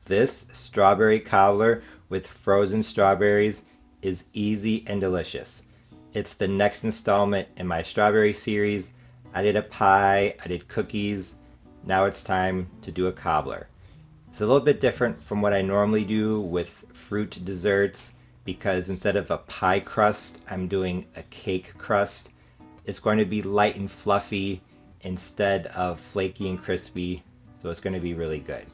This strawberry cobbler with frozen strawberries is easy and delicious. It's the next installment in my strawberry series. I did a pie, I did cookies. Now it's time to do a cobbler. It's a little bit different from what I normally do with fruit desserts because instead of a pie crust, I'm doing a cake crust. It's going to be light and fluffy instead of flaky and crispy, so it's going to be really good.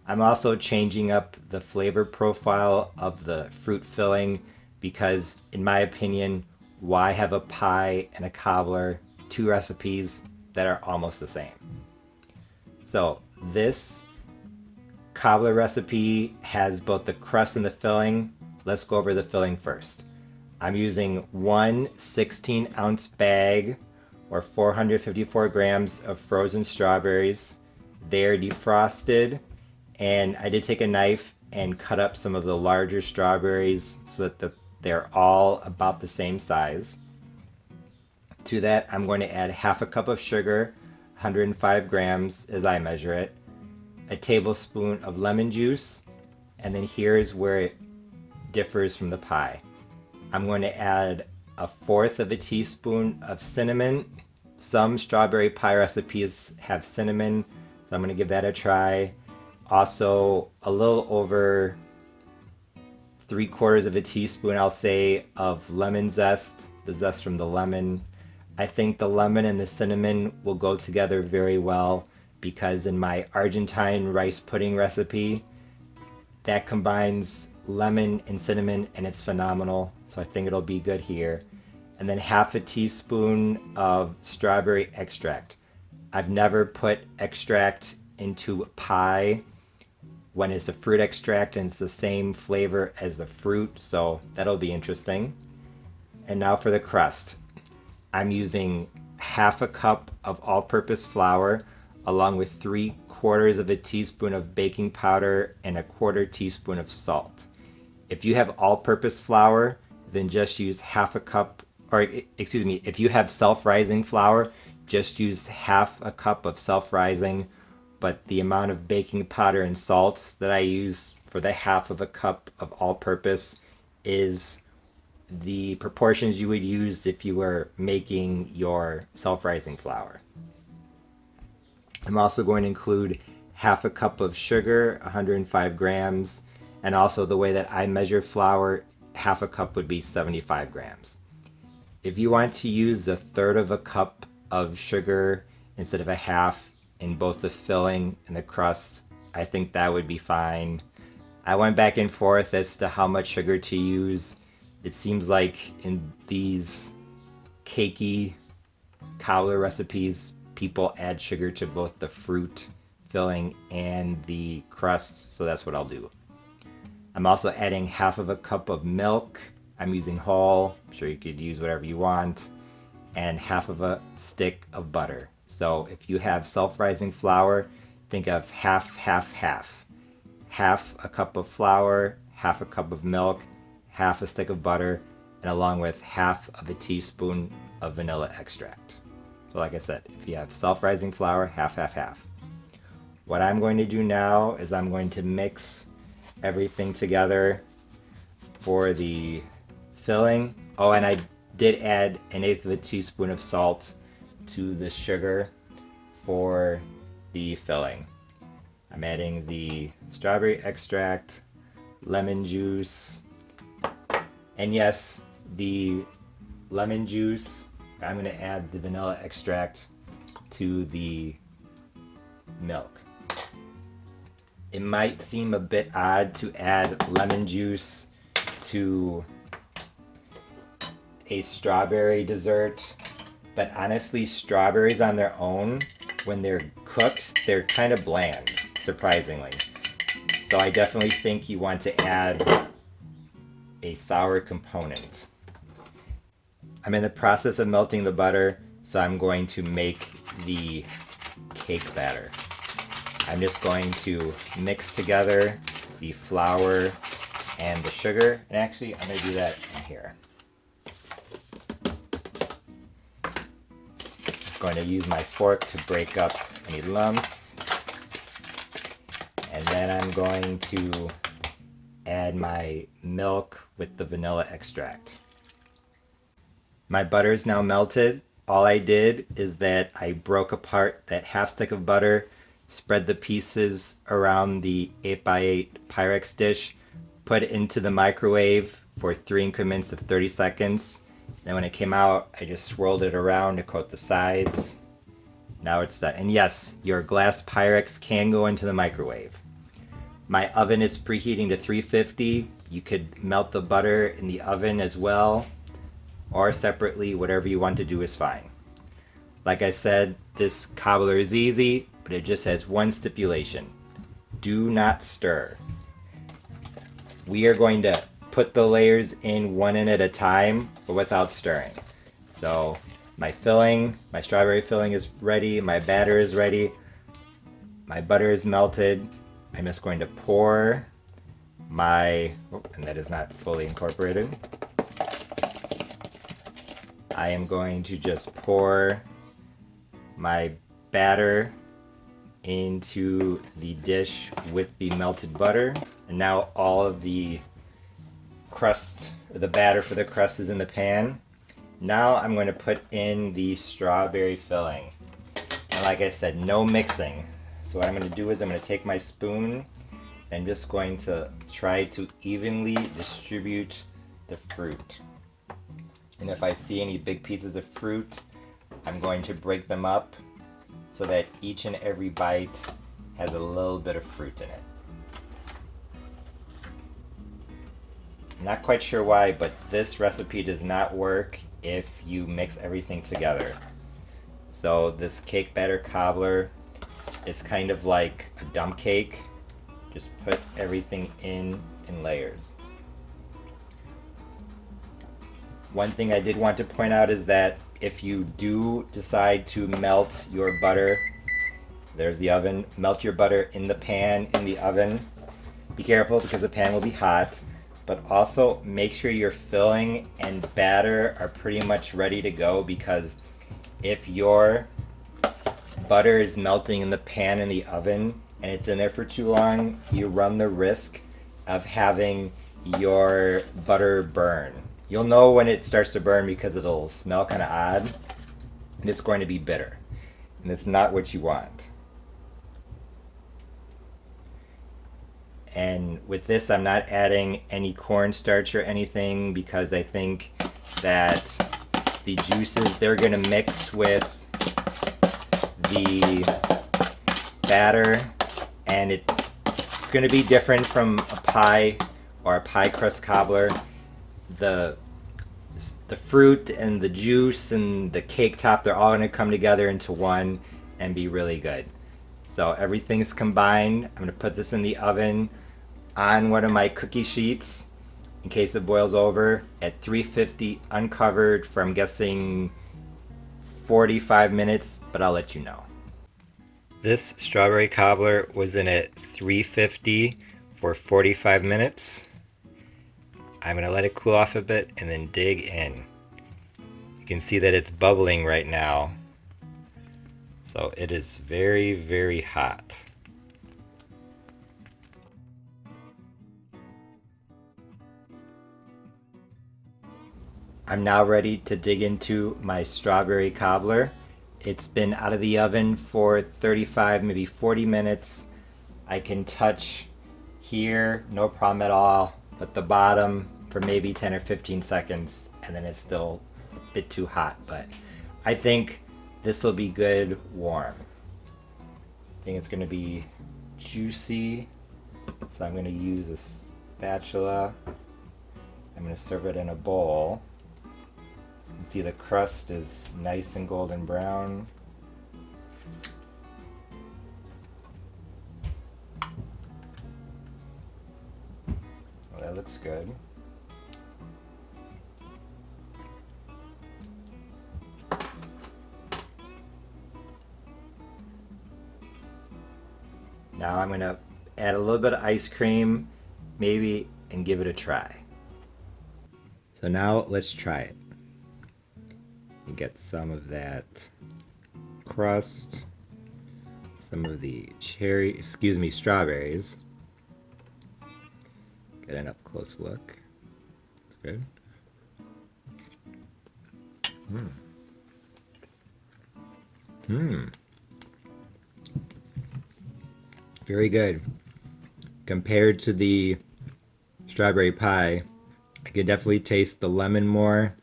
I'm also changing up the flavor profile of the fruit filling because, in my opinion, why have a pie and a cobbler, two recipes that are almost the same? So this cobbler recipe has both the crust and the filling. Let's go over the filling first. I'm using one 16-ounce bag or 454 grams of frozen strawberries. They're defrosted, and I did take a knife and cut up some of the larger strawberries so that they're all about the same size. To that, I'm going to add half a cup of sugar, 105 grams as I measure it, a tablespoon of lemon juice, and then here's where it differs from the pie. I'm going to add a fourth of a teaspoon of cinnamon. Some strawberry pie recipes have cinnamon, so I'm going to give that a try. Also, a little over 3/4 of a teaspoon, I'll say, of lemon zest, the zest from the lemon. I think the lemon and the cinnamon will go together very well because in my Argentine rice pudding recipe, that combines lemon and cinnamon and it's phenomenal. So I think it'll be good here. And then half a teaspoon of strawberry extract. I've never put extract into pie when it's a fruit extract and it's the same flavor as the fruit, so that'll be interesting. And now for the crust. I'm using half a cup of all-purpose flour along with 3/4 of a teaspoon of baking powder and a 1/4 teaspoon of salt. If you have all-purpose flour, then just use half a cup, or excuse me, if you have self-rising flour, just use half a cup of self-rising, but the amount of baking powder and salt that I use for the half of a cup of all-purpose is the proportions you would use if you were making your self-rising flour. I'm also going to include half a cup of sugar, 105 grams, and also the way that I measure flour, half a cup would be 75 grams. If you want to use 1/3 of a cup of sugar instead of a half in both the filling and the crust, I think that would be fine. I went back and forth as to how much sugar to use. It seems like in these cakey cobbler recipes, people add sugar to both the fruit filling and the crust, so that's what I'll do. I'm also adding half of a cup of milk. I'm using whole, I'm sure you could use whatever you want, and half of a stick of butter. So if you have self-rising flour, think of half, half, half. Half a cup of flour, half a cup of milk, half a stick of butter, and along with half of a teaspoon of vanilla extract. So like I said, if you have self-rising flour, half, half, half. What I'm going to do now is I'm going to mix everything together for the filling. Oh, and I did add 1/8 of a teaspoon of salt to the sugar for the filling. I'm adding the strawberry extract, lemon juice, and yes, the lemon juice, I'm going to add the vanilla extract to the milk. It might seem a bit odd to add lemon juice to a strawberry dessert, but honestly, strawberries on their own, when they're cooked, they're kind of bland, surprisingly. So I definitely think you want to add a sour component. I'm in the process of melting the butter, so I'm going to make the cake batter. I'm just going to mix together the flour and the sugar, and actually I'm going to do that in here. I'm going to use my fork to break up any lumps, and And then I'm going to add my milk with the vanilla extract. My butter is now melted. All I did is that I broke apart that half stick of butter, spread the pieces around the 8x8 pyrex dish, put it into the microwave for 3 increments of 30 seconds. Then when it came out, I just swirled it around to coat the sides. Now it's done. And yes, your glass pyrex can go into the microwave. My oven is preheating to 350. You could melt the butter in the oven as well, or separately, whatever you want to do is fine. Like I said, this cobbler is easy, but it just has one stipulation. Do not stir. We are going to put the layers in one in at a time, but without stirring. So my filling, my strawberry filling is ready, my batter is ready, my butter is melted. I'm just going to pour my, and that is not fully incorporated. I am going to just pour my batter into the dish with the melted butter. And now all of the crust, or the batter for the crust, is in the pan. Now I'm going to put in the strawberry filling. And like I said, no mixing. So what I'm going to do is I'm going to take my spoon and I'm just going to try to evenly distribute the fruit. And if I see any big pieces of fruit, I'm going to break them up so that each and every bite has a little bit of fruit in it. I'm not quite sure why, but this recipe does not work if you mix everything together. So this cake batter cobbler is kind of like a dump cake. Just put everything in layers. One thing I did want to point out is that if you do decide to melt your butter, there's the oven, melt your butter in the pan in the oven. Be careful because the pan will be hot, but also make sure your filling and batter are pretty much ready to go, because if your butter is melting in the pan in the oven and it's in there for too long, you run the risk of having your butter burn. You'll know when it starts to burn because it'll smell kind of odd and it's going to be bitter, and it's not what you want. And with this, I'm not adding any cornstarch or anything because I think that the juices, they're going to mix with the batter, and it's going to be different from a pie or a pie crust cobbler. The fruit and the juice and the cake top, they're all going to come together into one and be really good. So everything's combined. I'm going to put this in the oven on one of my cookie sheets in case it boils over at 350 uncovered for, I'm guessing, 45 minutes, but I'll let you know. This strawberry cobbler was in at 350 for 45 minutes. I'm going to let it cool off a bit and then dig in. You can see that it's bubbling right now. So it is very, very hot. I'm now ready to dig into my strawberry cobbler. It's been out of the oven for 35, maybe 40 minutes. I can touch here, no problem at all, but the bottom for maybe 10 or 15 seconds, and then it's still a bit too hot. But I think this will be good warm. I think it's going to be juicy, so I'm going to use a spatula. I'm going to serve it in a bowl. You can see the crust is nice and golden brown. Well, that looks good. Now I'm going to add a little bit of ice cream, maybe, and give it a try. So now let's try it. You get some of that crust, some of the strawberries. Get an up close look. It's good. Very good. Compared to the strawberry pie, I can definitely taste the lemon more.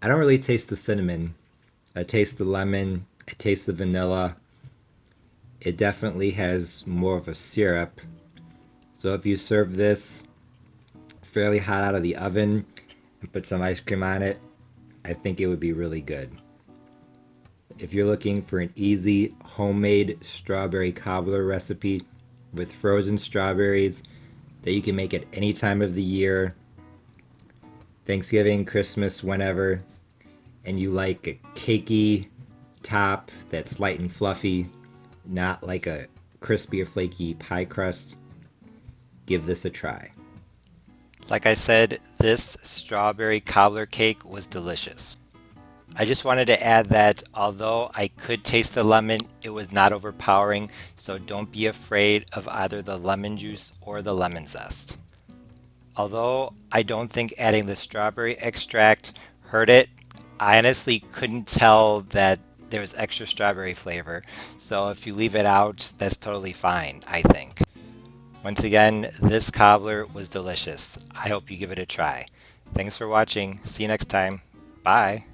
I don't really taste the cinnamon. I taste the lemon. I taste the vanilla. It definitely has more of a syrup. So if you serve this fairly hot out of the oven and put some ice cream on it, I think it would be really good. If you're looking for an easy homemade strawberry cobbler recipe with frozen strawberries that you can make at any time of the year, Thanksgiving, Christmas, whenever, and you like a cakey top that's light and fluffy, not like a crispy or flaky pie crust, give this a try. Like I said, this strawberry cobbler cake was delicious. I just wanted to add that although I could taste the lemon, it was not overpowering, so don't be afraid of either the lemon juice or the lemon zest. Although I don't think adding the strawberry extract hurt it, I honestly couldn't tell that there was extra strawberry flavor, so if you leave it out, that's totally fine, I think. Once again, this cobbler was delicious. I hope you give it a try. Thanks for watching. See you next time. Bye.